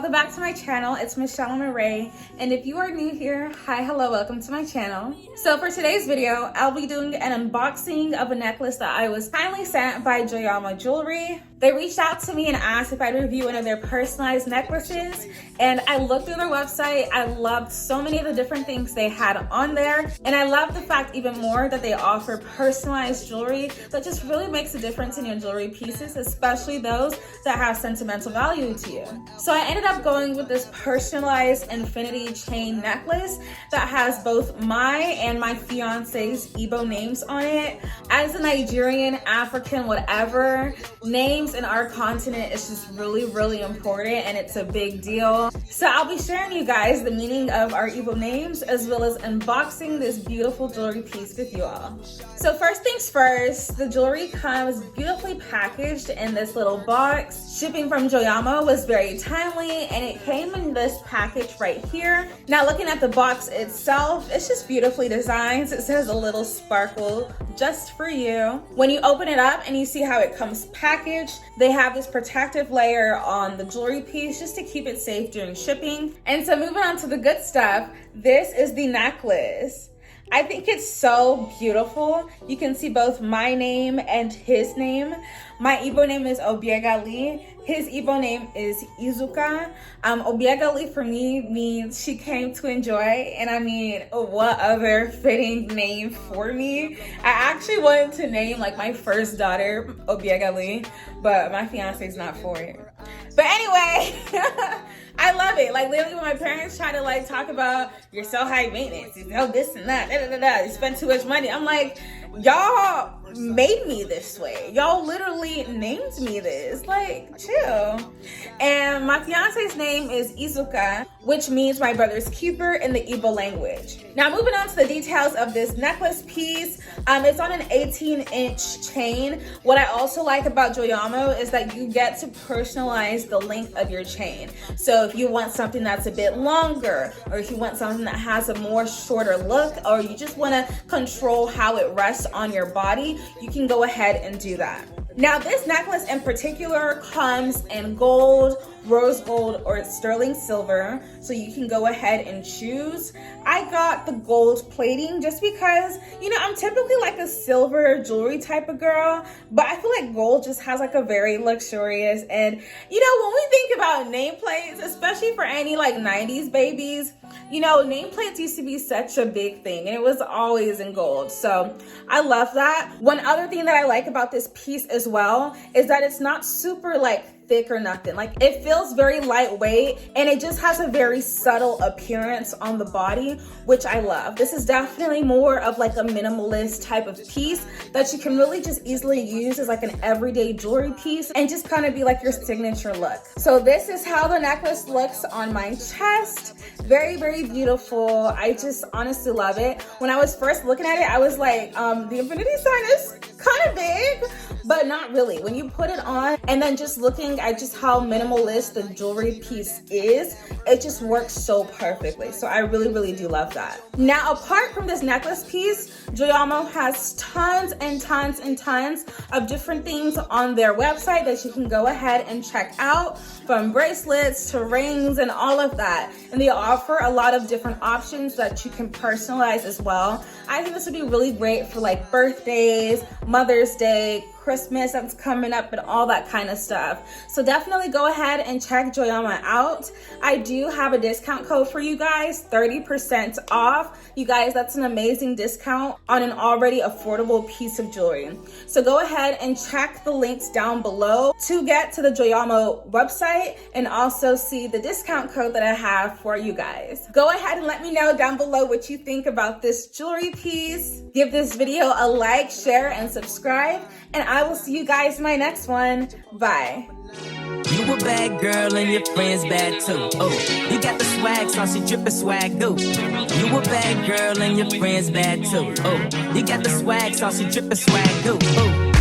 welcome back to my channel. It's Michelle Murray, and if you are new here, hi, hello, welcome to my channel. So for today's video, I'll be doing an unboxing of a necklace that I was kindly sent by Joyamo Jewelry. They reached out to me and asked if I'd review one of their personalized necklaces, and I looked through their website. I loved so many of the different things they had on there, and I love the fact even more that they offer personalized jewelry that just really makes a difference in your jewelry pieces, especially those that have sentimental value to you. So I ended up going with this personalized infinity chain necklace that has both my and my fiance's Igbo names on it. As a Nigerian, African, whatever, names in our continent is just really important, and it's a big deal. So I'll be sharing you guys the meaning of our Igbo names as well as unboxing this beautiful jewelry piece with you all. So first things first, the jewelry comes beautifully packaged in this little box. Shipping from Joyamo was very timely, and it came in this package right here. Now looking at the box itself, it's just beautifully designed. It says a little sparkle just for you. When you open it up and you see how it comes packaged, they have this protective layer on the jewelry piece just to keep it safe during shipping. And so moving on to the good stuff, this is the necklace. I think it's so beautiful. You can see both my name and his name. My Igbo name is Obiegali. His Igbo name is Izuka. Obiegali for me means she came to enjoy. And I mean, what other fitting name for me? I actually wanted to name like my first daughter Obiegali, but my fiance is not for it. But anyway, I love it. Like literally when my parents try to like talk about you're so high maintenance, you know this and that, you spend too much money. I'm like, y'all made me this way. Y'all literally named me this. Like, chill. And my fiance's name is Izuka, which means my brother's keeper in the Igbo language. Now moving on to the details of this necklace piece, it's on an 18-inch chain. What I also like about Joyamo is that you get to personalize the length of your chain. So if you want something that's a bit longer, or if you want something that has a more shorter look, or you just want to control how it rests on your body, you can go ahead and do that. Now this necklace in particular comes in gold, rose gold, or sterling silver, so you can go ahead and choose. I got the gold plating just because, you know, I'm typically like a silver jewelry type of girl, but I feel like gold just has like a very luxurious, and you know, when we think about nameplates, especially for any like 90s babies, you know, nameplates used to be such a big thing, and it was always in gold. So I love that. One other thing that I like about this piece as well is that it's not super like thick or nothing. Like it feels very lightweight, and it just has a very subtle appearance on the body, which I love. This is definitely more of like a minimalist type of piece that you can really just easily use as like an everyday jewelry piece and just kind of be like your signature look. So this is how the necklace looks on my chest. Very beautiful. I just honestly love it. When I was first looking at it, I was like, the infinity sign is kind of big, but not really. When you put it on and then just looking at just how minimalist the jewelry piece is, it just works so perfectly. So I really do love that. Now, apart from this necklace piece, Joyamo has tons of different things on their website that you can go ahead and check out, from bracelets to rings and all of that. And they offer a lot of different options that you can personalize as well. I think this would be really great for like birthdays, Mother's Day, Christmas that's coming up, and all that kind of stuff. So definitely go ahead and check Joyamo out. I do have a discount code for you guys, 30% off. You guys, that's an amazing discount on an already affordable piece of jewelry. So go ahead and check the links down below to get to the Joyamo website and also see the discount code that I have for you guys. Go ahead and let me know down below what you think about this jewelry piece. Give this video a like, share, and subscribe, and I will see you guys in my next one. Bye. You a bad girl and your friends bad too. Oh, you got the swag, saucy drippin' swag do. You a bad girl and your friends bad too. Oh, you got the swag, saucy drippin' swag do. Oh.